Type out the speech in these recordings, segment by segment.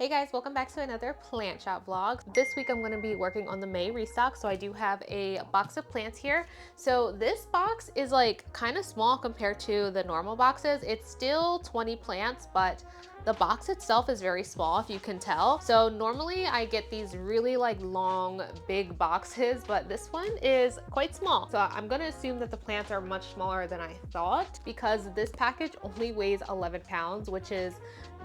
Hey guys, welcome back to another plant shop vlog. This week I'm going to be working on the May restock, so I do have a box of plants here. So this box is like kind of small compared to the normal boxes. It's still 20 plants, but the box itself is very small, if you can tell. So normally I get these really like long, big boxes, but this one is quite small. So I'm gonna assume that the plants are much smaller than I thought because this package only weighs 11 pounds, which is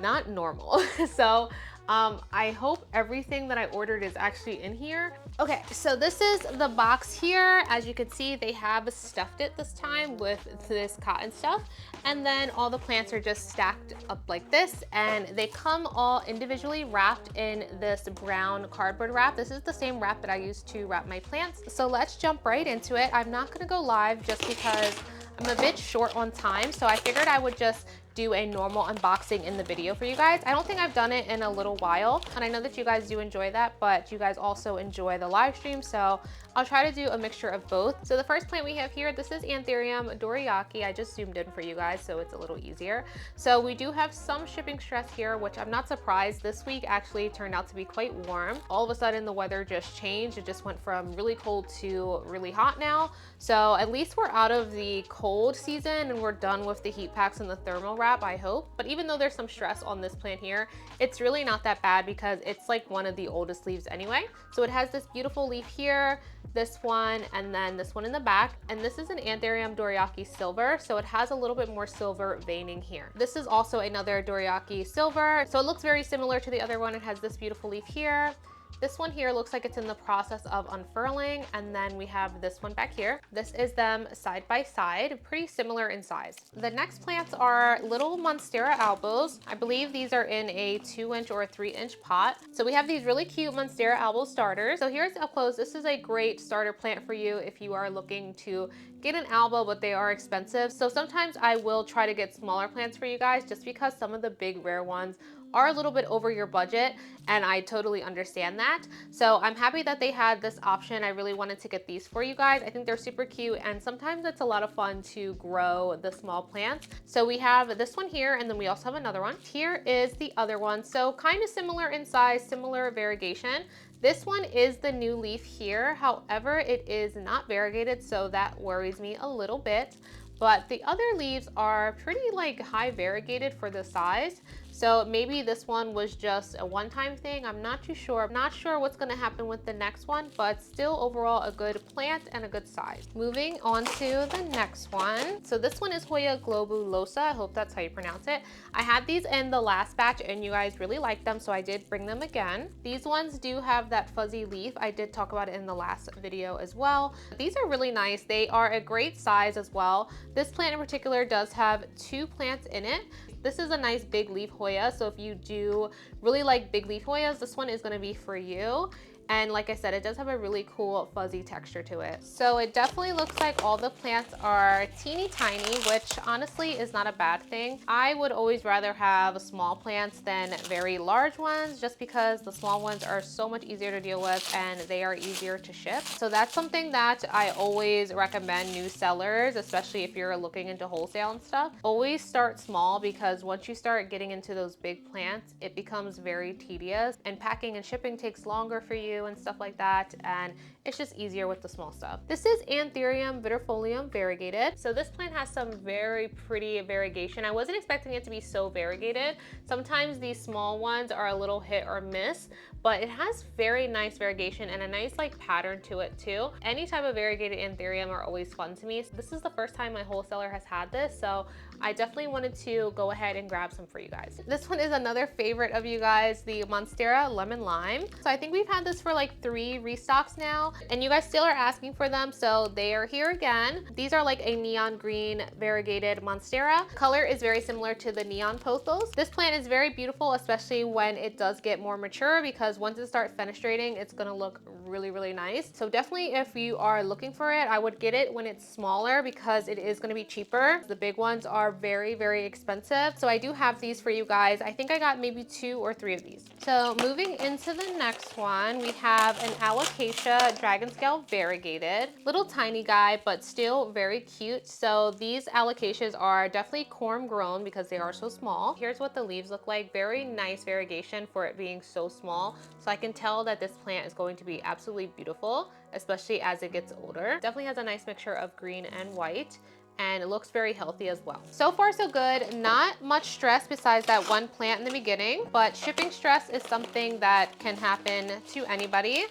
not normal. So I hope everything that I ordered is actually in here. Okay, so this is the box here. As you can see, they have stuffed it this time with this cotton stuff. And then all the plants are just stacked up like this. And they come all individually wrapped in this brown cardboard wrap. This is the same wrap that I use to wrap my plants. So let's jump right into it. I'm not gonna go live just because I'm a bit short on time. So I figured I would just do a normal unboxing in the video for you guys. I don't think I've done it in a little while, and I know that you guys do enjoy that, but you guys also enjoy the live stream, so I'll try to do a mixture of both. So the first plant we have here, this is Anthurium dorayaki. I just zoomed in for you guys so it's a little easier. So we do have some shipping stress here, which I'm not surprised. This week actually turned out to be quite warm. All of a sudden the weather just changed. It just went from really cold to really hot now. So at least we're out of the cold season and we're done with the heat packs and the thermal wrap, I hope. But even though there's some stress on this plant here, it's really not that bad because it's like one of the oldest leaves anyway. So it has this beautiful leaf here, this one, and then this one in the back. And this is an Anthurium dorayaki silver, so it has a little bit more silver veining here. This is also another dorayaki silver, so it looks very similar to the other one. It has this beautiful leaf here. This one here looks like it's in the process of unfurling, and then we have this one back here. This is them side by side, pretty similar in size. The next plants are little Monstera albos. I believe these are in a 2-inch or a 3-inch pot. So we have these really cute Monstera albo starters. So here's up close. This is a great starter plant for you if you are looking to get an albo, but they are expensive. So sometimes I will try to get smaller plants for you guys just because some of the big rare ones are a little bit over your budget, and I totally understand that. So I'm happy that they had this option. I really wanted to get these for you guys. I think they're super cute, and sometimes it's a lot of fun to grow the small plants. So we have this one here, and then we also have another one. Here is the other one. So kind of similar in size, similar variegation. This one is the new leaf here. However, it is not variegated, so that worries me a little bit. But the other leaves are pretty like high variegated for the size. So maybe this one was just a one-time thing. I'm not too sure. I'm not sure what's gonna happen with the next one, but still overall a good plant and a good size. Moving on to the next one. So this one is Hoya globulosa. I hope that's how you pronounce it. I had these in the last batch and you guys really liked them, so I did bring them again. These ones do have that fuzzy leaf. I did talk about it in the last video as well. These are really nice. They are a great size as well. This plant in particular does have 2 plants in it. This is a nice big leaf Hoya, so if you do really like big leaf Hoyas, this one is gonna be for you. And like I said, it does have a really cool fuzzy texture to it. So it definitely looks like all the plants are teeny tiny, which honestly is not a bad thing. I would always rather have small plants than very large ones, just because the small ones are so much easier to deal with and they are easier to ship. So that's something that I always recommend new sellers, especially if you're looking into wholesale and stuff. Always start small, because once you start getting into those big plants, it becomes very tedious and packing and shipping takes longer for you and stuff like that, and it's just easier with the small stuff. This is Anthurium vitifolium variegated. So this plant has some very pretty variegation. I wasn't expecting it to be so variegated. Sometimes these small ones are a little hit or miss, but it has very nice variegation and a nice like pattern to it too. Any type of variegated Anthurium are always fun to me. So this is the first time my wholesaler has had this, so I definitely wanted to go ahead and grab some for you guys. This one is another favorite of you guys, the Monstera lemon lime. So I think we've had this for like 3 restocks now, and you guys still are asking for them, so they are here again. These are like a neon green variegated Monstera. Color is very similar to the neon pothos. This plant is very beautiful, especially when it does get more mature, because once it starts fenestrating, it's gonna look really, really nice. So definitely if you are looking for it, I would get it when it's smaller because it is gonna be cheaper. The big ones are very, very expensive. So I do have these for you guys. I think I got maybe 2 or 3 of these. So moving into the next one, we have an alocasia dragon scale variegated. Little tiny guy, but still very cute. So these alocasias are definitely corm grown because they are so small. Here's what the leaves look like. Very nice variegation for it being so small. So I can tell that this plant is going to be absolutely beautiful, especially as it gets older. Definitely has a nice mixture of green and white, and it looks very healthy as well. So far so good. Not much stress besides that one plant in the beginning, but shipping stress is something that can happen to anybody,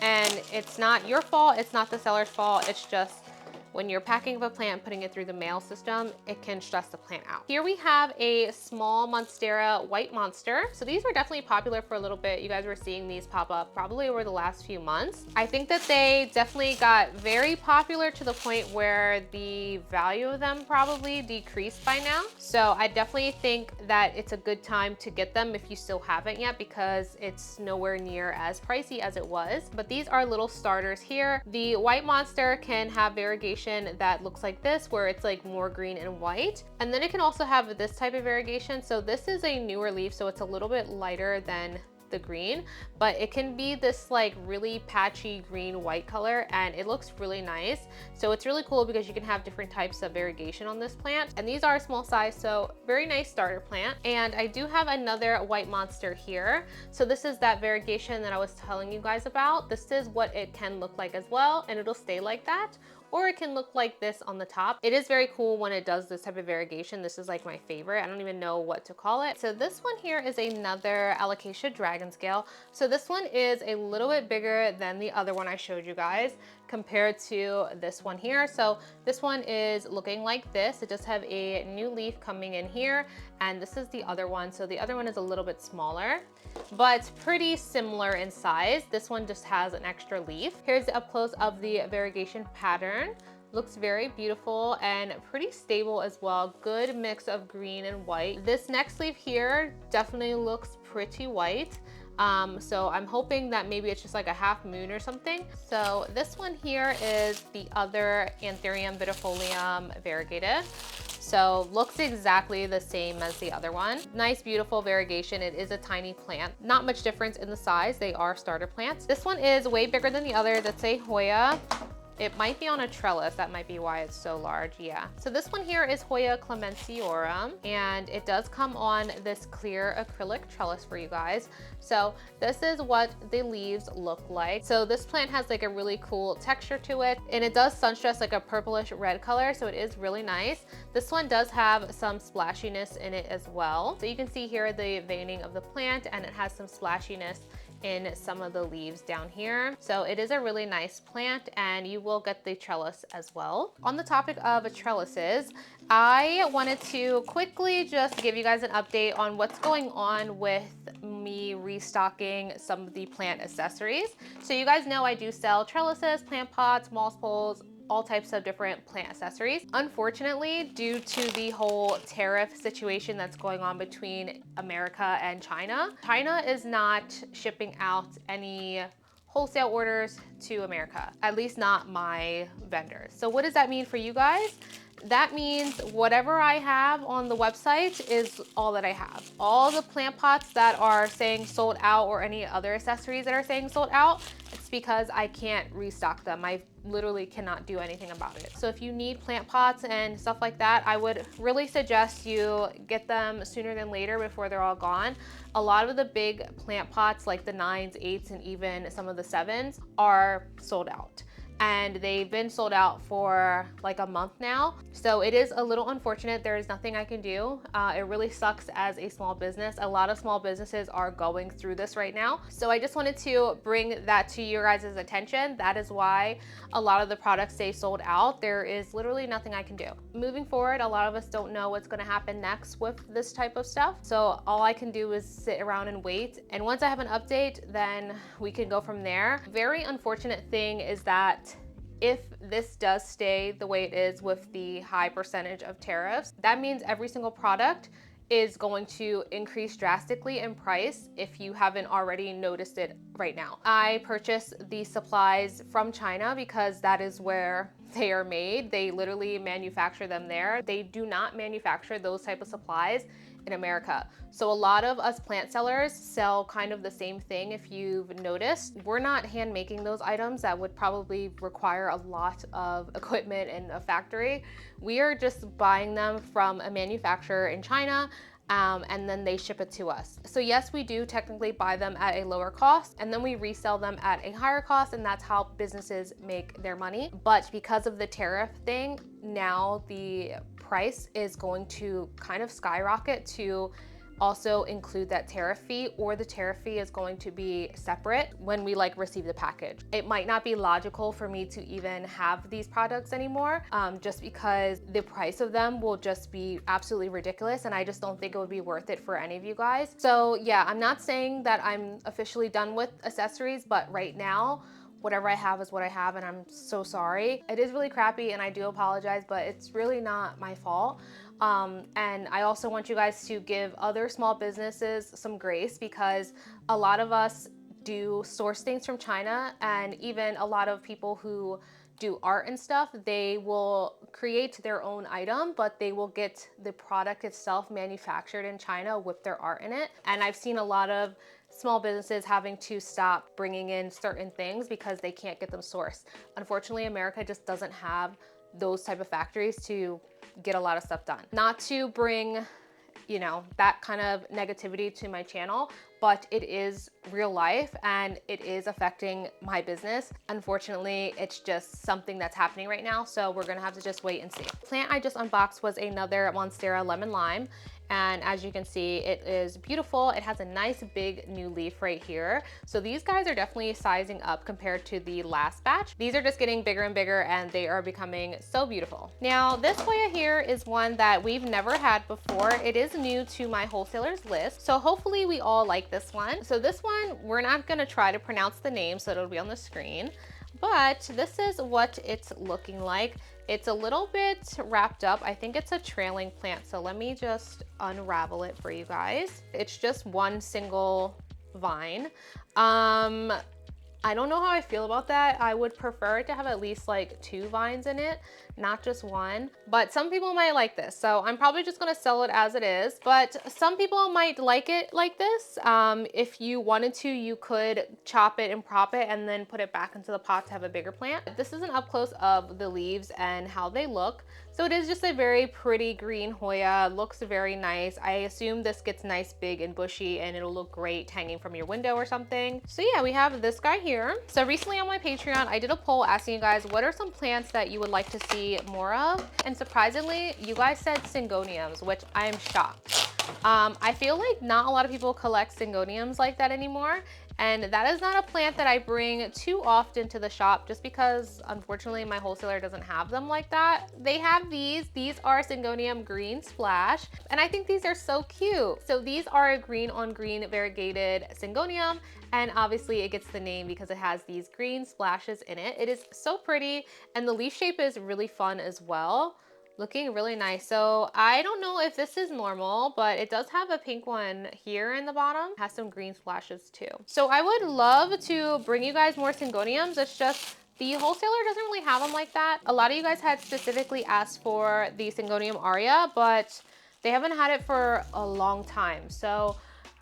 and it's not your fault, it's not the seller's fault, it's just when you're packing up a plant and putting it through the mail system, it can stress the plant out. Here we have a small Monstera white monster. So these were definitely popular for a little bit. You guys were seeing these pop up probably over the last few months. I think that they definitely got very popular to the point where the value of them probably decreased by now. So I definitely think that it's a good time to get them if you still haven't yet, because it's nowhere near as pricey as it was. But these are little starters here. The white monster can have variegation that looks like this, where it's like more green and white, and then it can also have this type of variegation. So this is a newer leaf, so it's a little bit lighter than the green, but it can be this like really patchy green white color, and it looks really nice. So it's really cool because you can have different types of variegation on this plant, and these are small size, so very nice starter plant. And I do have another white monster here. So this is that variegation that I was telling you guys about. This is what it can look like as well, and it'll stay like that, or it can look like this on the top. It is very cool when it does this type of variegation. This is like my favorite. I don't even know what to call it. So this one here is another alocasia dragon scale. So this one is a little bit bigger than the other one I showed you guys compared to this one here. So this one is looking like this. It does have a new leaf coming in here, and this is the other one. So the other one is a little bit smaller, but pretty similar in size. This one just has an extra leaf. Here's the up close of the variegation pattern. Looks very beautiful and pretty stable as well. Good mix of green and white. This next leaf here definitely looks pretty white. So I'm hoping that maybe it's just like a half moon or something. So this one here is the other Anthurium vidifolium variegated. So looks exactly the same as the other one. Nice, beautiful variegation. It is a tiny plant. Not much difference in the size. They are starter plants. This one is way bigger than the other. That's a Hoya. It might be on a trellis. That might be why it's so large. Yeah. So this one here is Hoya clemensiorum, and it does come on this clear acrylic trellis for you guys. So this is what the leaves look like. So this plant has like a really cool texture to it, and it does sunstress like a purplish red color. So it is really nice. This one does have some splashiness in it as well. So you can see here the veining of the plant, and it has some splashiness in some of the leaves down here. So it is a really nice plant, and you will get the trellis as well. On the topic of trellises, I wanted to quickly just give you guys an update on what's going on with me restocking some of the plant accessories. So you guys know I do sell trellises, plant pots, moss poles, all types of different plant accessories. Unfortunately, due to the whole tariff situation that's going on between America and China, China is not shipping out any wholesale orders to America, at least not my vendors. So what does that mean for you guys? That means whatever I have on the website is all that I have. All the plant pots that are saying sold out, or any other accessories that are saying sold out, it's because I can't restock them. I literally cannot do anything about it. So if you need plant pots and stuff like that, I would really suggest you get them sooner than later before they're all gone. A lot of the big plant pots like the 9s, 8s, and even some of the 7s are sold out, and they've been sold out for like a month now. So it is a little unfortunate. There is nothing I can do. It really sucks as a small business. A lot of small businesses are going through this right now. So I just wanted to bring that to your guys' attention. That is why a lot of the products stay sold out. There is literally nothing I can do. Moving forward, a lot of us don't know what's gonna happen next with this type of stuff. So all I can do is sit around and wait. And once I have an update, then we can go from there. Very unfortunate thing is that if this does stay the way it is with the high percentage of tariffs, that means every single product is going to increase drastically in price if you haven't already noticed it right now. I purchased these supplies from China because that is where they are made. They literally manufacture them there. They do not manufacture those type of supplies in America. So a lot of us plant sellers sell kind of the same thing. If you've noticed, we're not hand making those items that would probably require a lot of equipment in a factory. We are just buying them from a manufacturer in China, and then they ship it to us. So yes, we do technically buy them at a lower cost, and then we resell them at a higher cost, and that's how businesses make their money. But because of the tariff thing, now the price is going to kind of skyrocket to also include that tariff fee, or the tariff fee is going to be separate when we like receive the package. It might not be logical for me to even have these products anymore, just because the price of them will just be absolutely ridiculous, and I just don't think it would be worth it for any of you guys. So yeah, I'm not saying that I'm officially done with accessories, but right now, whatever I have is what I have, and I'm so sorry. It is really crappy, and I do apologize, but it's really not my fault. And I also want you guys to give other small businesses some grace, because a lot of us do source things from China, and even a lot of people who do art and stuff, they will create their own item, but they will get the product itself manufactured in China with their art in it. And I've seen a lot of small businesses having to stop bringing in certain things because they can't get them sourced. Unfortunately, America just doesn't have those type of factories to get a lot of stuff done. Not to bring, you know, that kind of negativity to my channel, but it is real life and it is affecting my business. Unfortunately, it's just something that's happening right now, so we're gonna have to just wait and see. Plant I just unboxed was another Monstera Lemon Lime. And as you can see, it is beautiful. It has a nice big new leaf right here. So these guys are definitely sizing up compared to the last batch. These are just getting bigger and bigger, and they are becoming so beautiful. Now this Hoya here is one that we've never had before. It is new to my wholesalers list. So hopefully we all like this one. So this one, we're not gonna try to pronounce the name, so it'll be on the screen. But this is what it's looking like. It's a little bit wrapped up. I think it's a trailing plant. So let me just unravel it for you guys. It's just one single vine. I don't know how I feel about that. I would prefer it to have at least like 2 vines in it, not just one. But some people might like this, so I'm probably just gonna sell it as it is. But some people might like it like this. If you wanted to, you could chop it and prop it and then put it back into the pot to have a bigger plant. This is an up close of the leaves and how they look. So it is just a very pretty green Hoya, looks very nice. I assume this gets nice, big and bushy, and it'll look great hanging from your window or something. So yeah, we have this guy here. So recently on my Patreon, I did a poll asking you guys, what are some plants that you would like to see more of? And surprisingly, you guys said syngoniums, which I am shocked. I feel like not a lot of people collect syngoniums like that anymore. And that is not a plant that I bring too often to the shop, just because unfortunately my wholesaler doesn't have them like that. They have these are Syngonium Green Splash, and I think these are so cute. So these are a green on green variegated Syngonium, and obviously it gets the name because it has these green splashes in it. It is so pretty, and the leaf shape is really fun as well. Looking really nice. So I don't know if this is normal, but it does have a pink one here in the bottom. It has some green splashes too. So I would love to bring you guys more Syngoniums. It's just the wholesaler doesn't really have them like that. A lot of you guys had specifically asked for the Syngonium Aria, but they haven't had it for a long time. So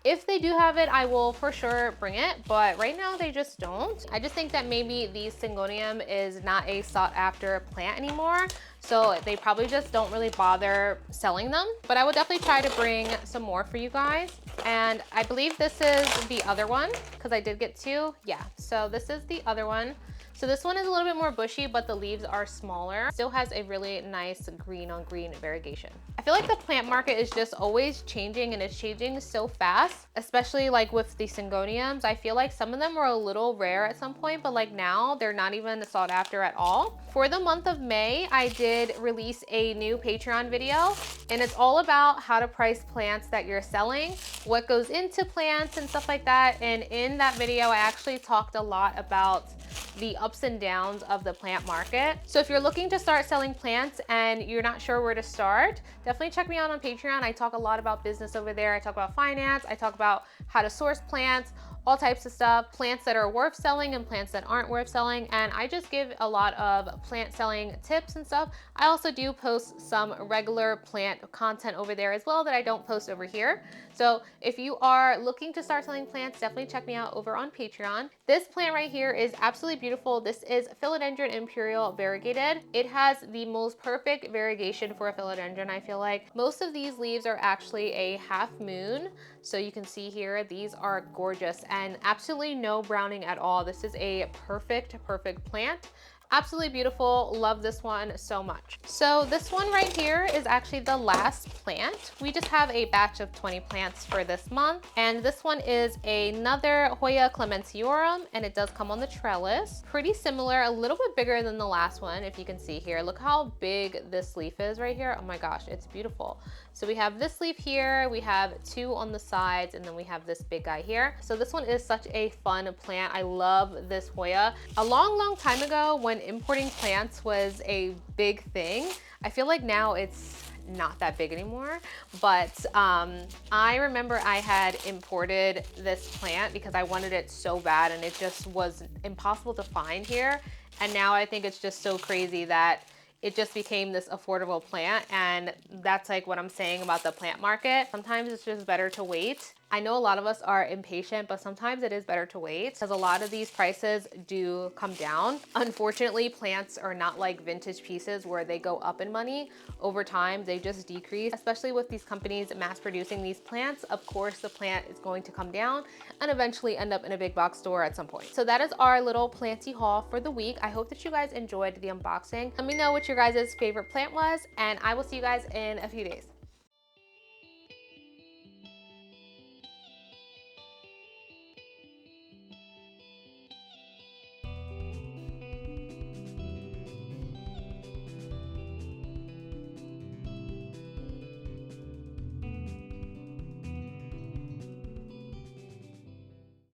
if they do have it, I will for sure bring it, but right now they just don't. I just think that maybe the Syngonium is not a sought after plant anymore, so they probably just don't really bother selling them. But I would definitely try to bring some more for you guys. And I believe this is the other one, because I did get 2. Yeah, so this is the other one. So this one is a little bit more bushy, but the leaves are smaller. Still has a really nice green on green variegation. I feel like the plant market is just always changing, and it's changing so fast, especially like with the Syngoniums. I feel like some of them were a little rare at some point, but like now they're not even sought after at all. For the month of May, I did release a new Patreon video, and it's all about how to price plants that you're selling, what goes into plants and stuff like that. And in that video, I actually talked a lot about the ups and downs of the plant market. So if you're looking to start selling plants and you're not sure where to start, definitely check me out on Patreon. I talk a lot about business over there. I talk about finance. I talk about how to source plants, all types of stuff, plants that are worth selling and plants that aren't worth selling. And I just give a lot of plant selling tips and stuff. I also do post some regular plant content over there as well that I don't post over here. So if you are looking to start selling plants, definitely check me out over on Patreon. This plant right here is absolutely beautiful. This is Philodendron Imperial Variegated. It has the most perfect variegation for a philodendron, I feel like. Most of these leaves are actually a half moon. So you can see here, these are gorgeous and absolutely no browning at all. This is a perfect plant. Absolutely beautiful. Love this one so much. So this one right here is actually the last plant. We just have a batch of 20 plants for this month. And this one is another Hoya clementiorum, and it does come on the trellis. Pretty similar, a little bit bigger than the last one, if you can see here. Look how big this leaf is right here. Oh my gosh, it's beautiful. So we have this leaf here, we have two on the sides, and then we have this big guy here. So this one is such a fun plant. I love this Hoya. A long time ago, when importing plants was a big thing, I feel like now it's not that big anymore, but I remember I had imported this plant because I wanted it so bad and it just was impossible to find here. And now I think it's just so crazy that it just became this affordable plant, and that's like what I'm saying about the plant market. Sometimes it's just better to wait. I know a lot of us are impatient, but sometimes it is better to wait because a lot of these prices do come down. Unfortunately, plants are not like vintage pieces where they go up in money. Over time, they just decrease, especially with these companies mass producing these plants. Of course, the plant is going to come down and eventually end up in a big box store at some point. So that is our little planty haul for the week. I hope that you guys enjoyed the unboxing. Let me know what your guys' favorite plant was, and I will see you guys in a few days.